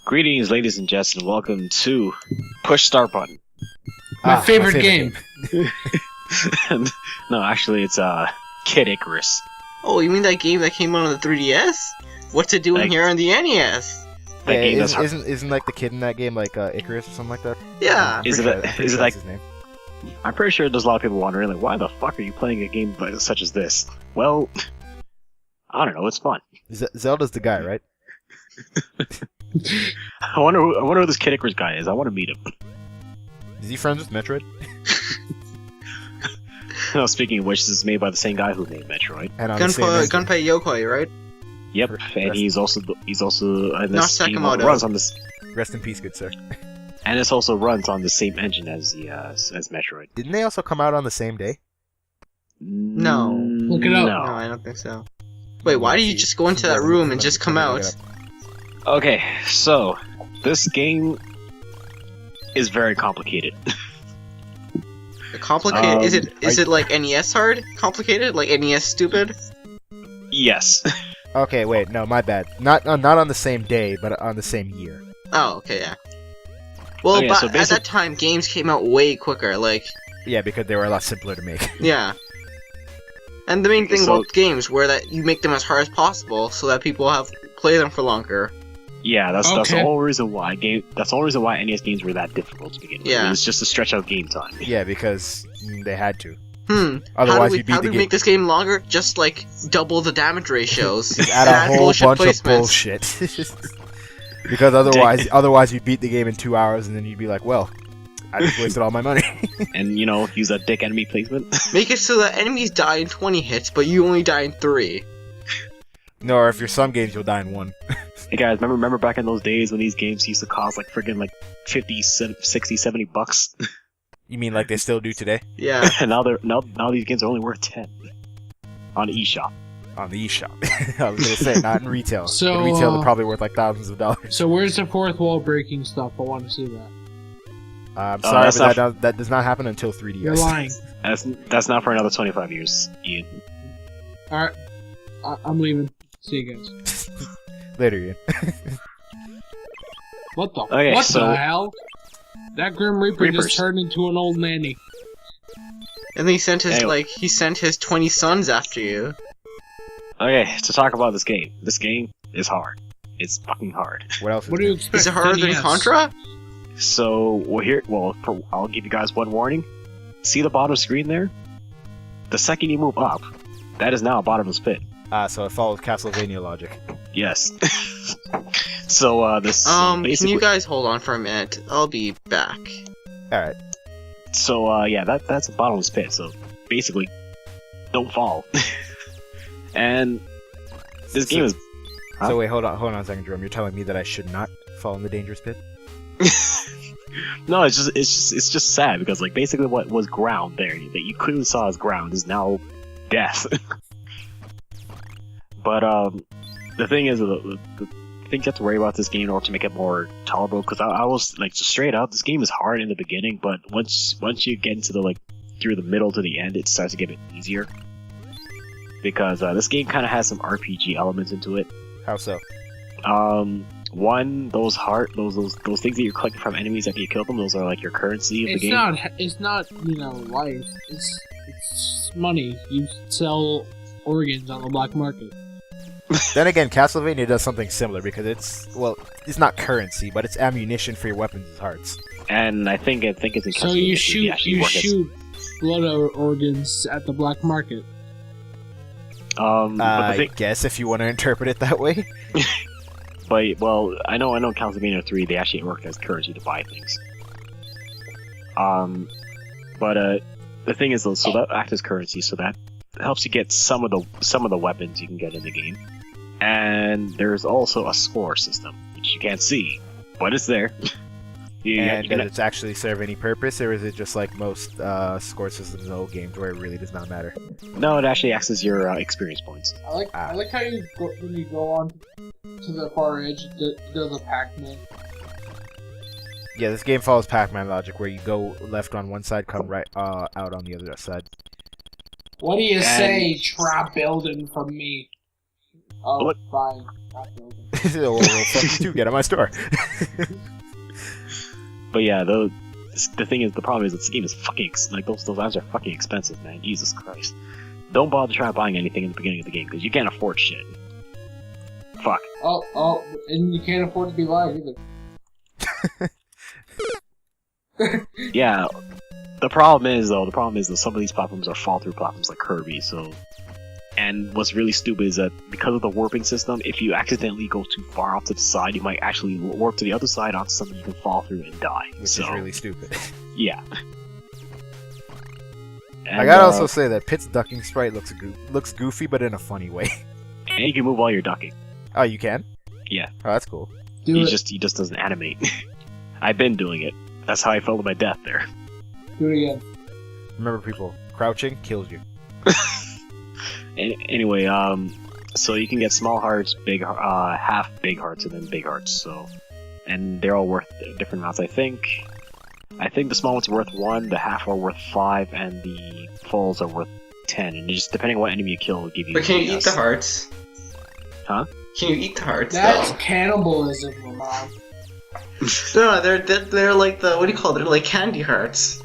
Greetings, ladies and gents, and welcome to Push Start Button. My favorite game. No, actually, it's Kid Icarus. Oh, you mean that game that came out on the 3DS? What's it doing here on the NES? That game isn't like the kid in that game like Icarus or something like that? Yeah. Is it like his name? I'm pretty sure there's a lot of people wondering, like, why the fuck are you playing a game such as this? Well, I don't know. It's fun. Zelda's the guy, right? I wonder who this Kid Icarus guy is. I want to meet him. Is he friends with Metroid? No, speaking of which, this is made by the same guy who made Metroid. And Gunpei Yokoi, right? Yep, and he's also in Not this game Sakamoto. runs on this, Rest in peace, good sir. and this also runs on the same engine as the as Metroid. Didn't they also come out on the same day? No. Look it up. No, I don't think so. Wait, why do you just go into that room and just come out? Okay, so this game is very complicated. Complicated? Is it like NES hard? Complicated? Like NES stupid? Yes. Okay, wait, no, my bad. Not on the same day, but on the same year. Oh, okay, yeah. Well, Okay, but so at that time, games came out way quicker, like... Yeah, because they were a lot simpler to make. Yeah. And the main thing So- about games were that you make them as hard as possible so that people play them for longer. Yeah, that's the Okay. whole reason why NES games were that difficult to begin with. Yeah. It was just to stretch out game time. Yeah, because they had to. How Otherwise, you'd beat do the we game. make this game longer? Just like double the damage ratios. Just add a whole bunch placements. of bullshit. Because otherwise you'd beat the game in 2 hours, and then you'd be like, well, I just wasted all my money. And, use a dick enemy placement. Make it so that enemies die in 20 hits, but you only die in 3. No, or if you're some games, you'll die in 1. Hey guys, remember back in those days when these games used to cost like friggin' like 50, 60, 70 bucks? You mean like they still do today? Yeah. And now these games are only worth 10 on the eShop. On the eShop. I was gonna say, not in retail. So, in retail, they're probably worth like thousands of dollars. So where's the fourth wall breaking stuff? I want to see that. I'm sorry, that's but that does not happen until 3DS. You're lying. That's not for another 25 years, Ian. Alright. I'm leaving. See you guys. Later, Ian. What the Okay, What so- the hell? That Grim Reaper Reapers. just turned into an old nanny. And then he sent his 20 sons after you. Okay, to talk about this game. This game is hard. It's fucking hard. What else? What do you expect? Is it harder than NES? Contra? So, I'll give you guys one warning. See the bottom screen there? The second you move up, that is now a bottomless pit. So it follows Castlevania logic. Yes. So, this Can basically... you guys hold on for a minute? I'll be back. Alright. So, yeah, that's a bottomless pit, so basically, don't fall. And this game is... Huh? So wait, hold on a second, Jerome. You're telling me that I should not fall in the dangerous pit? No, it's just sad, because, like, basically what was ground there, that you clearly saw as ground, is now death. But, the thing is, the thing you have to worry about this game in order to make it more tolerable, because I was, like, just straight out, this game is hard in the beginning, but once you get into the, like, through the middle to the end, it starts to get a bit easier. Because, this game kind of has some RPG elements into it. How so? One, those things that you're collecting from enemies after you kill them, those are, like, your currency of the game. It's not, life. It's money. You sell organs on the black market. Then again, Castlevania does something similar because it's not currency, but it's ammunition for your weapons and hearts. And I think it's in So you shoot blood organs at the black market. But the I thing, guess if you want to interpret it that way. but I know Castlevania 3 they actually work as currency to buy things. But the thing is though, so that acts as currency, so that helps you get some of the weapons you can get in the game. And there's also a score system, which you can't see, but it's there. And does it actually serve any purpose, or is it just like most score systems in old games where it really does not matter? No, it actually acts as your experience points. I like how when you go on to the far edge, does a Pac-Man. Yeah, this game follows Pac-Man logic, where you go left on one side, come right out on the other side. What do you say, try building from me? Oh, What? fine. Not building. well, fuck you too. Get out my store. But yeah, the thing is, the problem is that this game is fucking like those items are fucking expensive, man. Jesus Christ! Don't bother trying buying anything in the beginning of the game because you can't afford shit. Fuck. Oh, and you can't afford to be live either. Yeah. The problem is though, some of these platforms are fall-through platforms like Kirby. So, and what's really stupid is that because of the warping system, if you accidentally go too far off to the side, you might actually warp to the other side onto something you can fall through and die. Which is really stupid. Yeah. And, I gotta also say that Pit's ducking sprite looks goofy, but in a funny way. And you can move while you're ducking. Oh, you can? Yeah. Oh, that's cool. He just doesn't animate. I've been doing it. That's how I fell to my death there. Do it again. Remember, people, crouching kills you. Anyway, so you can get small hearts, big, half big hearts, and then big hearts. So, and they're all worth different amounts. I think the small ones are worth 1, the half are worth 5, and the fulls are worth 10. And just depending on what enemy you kill, will give you. But can you eat the hearts? Huh? Can you eat the hearts? That's though? cannibalism, Lamont. No, they're like the what do you call it? They're like candy hearts.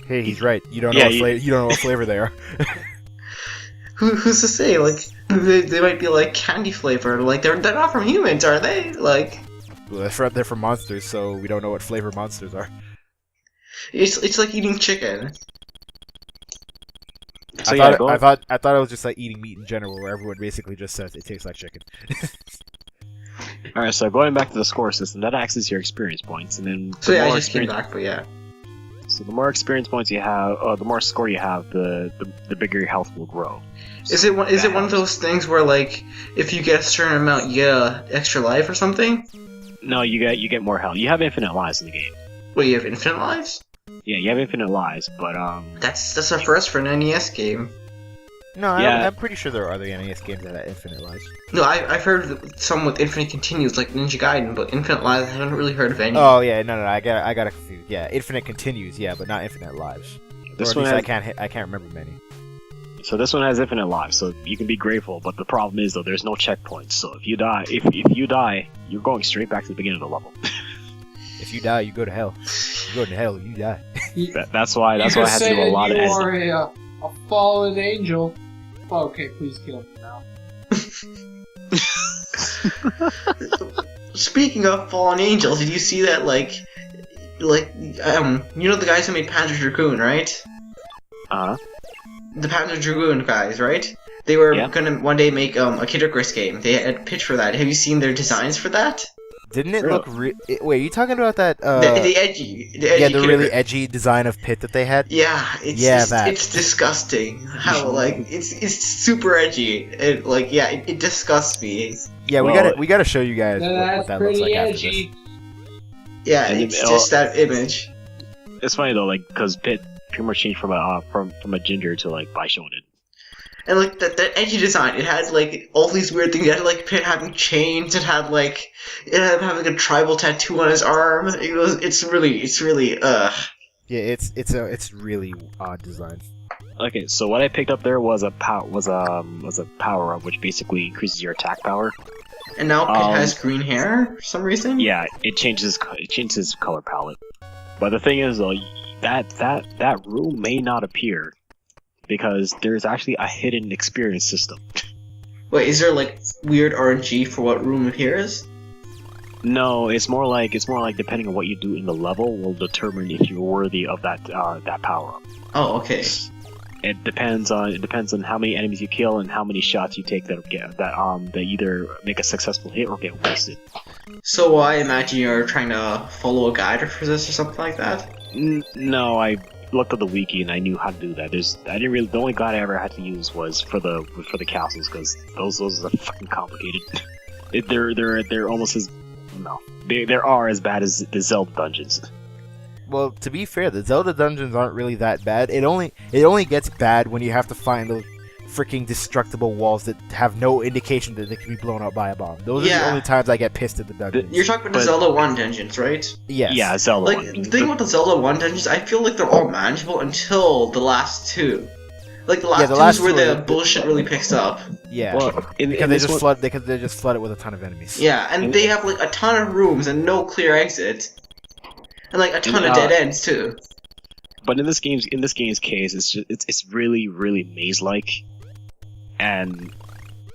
Hey, he's right. You don't know you don't know what flavor they are. Who's to say? Like they might be like candy flavored. Like they're not from humans, are they? Like Well, they're from monsters, so we don't know what flavor monsters are. it's like eating chicken. So I thought it was just like eating meat in general, where everyone basically just says it tastes like chicken. Alright, so going back to the score system, that acts as your experience points, and then So yeah, I just came back, but yeah. So the more experience points you have, the more score you have, the bigger your health will grow. So Is it one of those things where like if you get a certain amount, you get a extra life or something? No, you get more health. You have infinite lives in the game. Wait, you have infinite lives? Yeah, you have infinite lives, but That's a first for an NES game. No, Yeah. I'm pretty sure there are other NES games that have infinite lives. No, I've heard of some with infinite continues like Ninja Gaiden, but infinite lives I haven't really heard of any. Oh yeah, no, I got it confused. Yeah, infinite continues, yeah, but not infinite lives. this Or at one least has, I can't remember many. so this one has infinite lives, so you can be grateful. But the problem is though, there's no checkpoints. So if you die, if you die, you're going straight back to the beginning of the level. If you die, you go to hell. You go to hell, you die. That's why I had to do a lot of You editing. are a fallen angel. Oh, okay, please kill me now. Speaking of fallen angels, did you see that you know the guys who made Panzer Dragoon, right? The Panzer Dragoon guys, right? They were gonna one day make a Kid Icarus game. They had pitched for that. Have you seen their designs for that? Didn't it Really? look? Wait, are you talking about that? The edgy the Kid really Icarus. edgy design of Pit that they had. Yeah, that. it's disgusting. How like it's super edgy. It disgusts me. Yeah, Well, we gotta show you guys what That's that looks pretty like edgy. Yeah, And it's it- just that image. It's funny though, like because Pit pretty much changed from a ginger to like Bishonen. And like that edgy design, it had like all these weird things. It had like Pit having chains. It had him having a tribal tattoo on his arm. It's really Yeah, it's really odd design. Okay, so what I picked up there was a power up, which basically increases your attack power. And now Pit has green hair for some reason. Yeah, it changes color palette. But the thing is though, that room may not appear because there's actually a hidden experience system. Wait, is there like weird RNG for what room appears? No, it's more like depending on what you do in the level will determine if you're worthy of that power up. Oh, okay. It depends on how many enemies you kill and how many shots you take that either make a successful hit or get wasted. So I imagine you're trying to follow a guide for this or something like that. No, I looked at the wiki and I knew how to do that. The only guide I ever had to use was for the castles because those are fucking complicated. They're almost as they are as bad as the Zelda dungeons. Well, to be fair, the Zelda dungeons aren't really that bad. It only gets bad when you have to find those freaking destructible walls that have no indication that they can be blown up by a bomb. Those are the Yeah. only times I get pissed at the dungeons. You're talking about the Zelda 1 dungeons, right? Yes. Yeah, Zelda. Like, the thing about the Zelda 1 dungeons, I feel like they're all manageable until the last two. Like the Yeah, the last last two is two where are the the- bullshit really picks up. Yeah, Well, because they just flood. Because they just flood it with a ton of enemies. Yeah, and they have like a ton of rooms and no clear exit, and like a ton of dead ends too. But in this game's case, it's really maze-like, and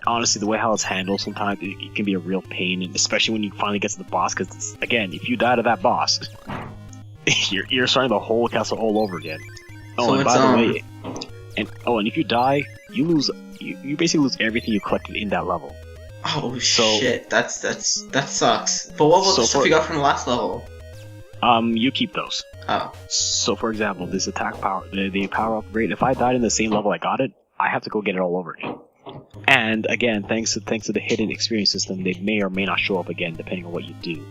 honestly, the way how it's handled sometimes it can be a real pain, and especially when you finally get to the boss. Because again, if you die to that boss, you're starting the whole castle all over again. Oh, So and it's, by the way, and if you die, you lose. You basically lose everything you collected in that level. Oh So- shit, that sucks. But what about So the stuff for- you got from the last level? You keep those. Oh, So, for example, this attack power, the power upgrade. If I died in the same level I got it, I have to go get it all over again. And again, thanks to the hidden experience system, they may or may not show up again depending on what you do.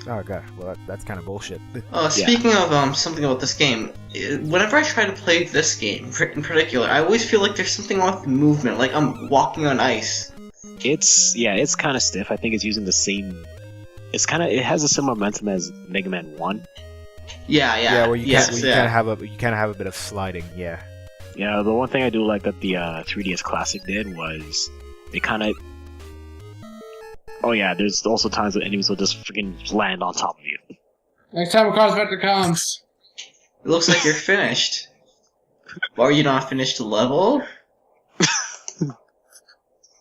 Oh god, well that's kind of bullshit. speaking of something about this game, whenever I try to play this game in particular, I always feel like there's something wrong with the movement, like I'm walking on ice. It's kind of stiff. I think it's using the same. It has a similar momentum as Mega Man 1. Yeah. Where you yes, kind of have a bit of sliding. Yeah. Yeah, the one thing I do like that the 3DS Classic did was they kind of. Oh yeah, there's also times that enemies will just freaking land on top of you. Next time a car's Vector comes. It looks like you're finished. Or you not finished the level?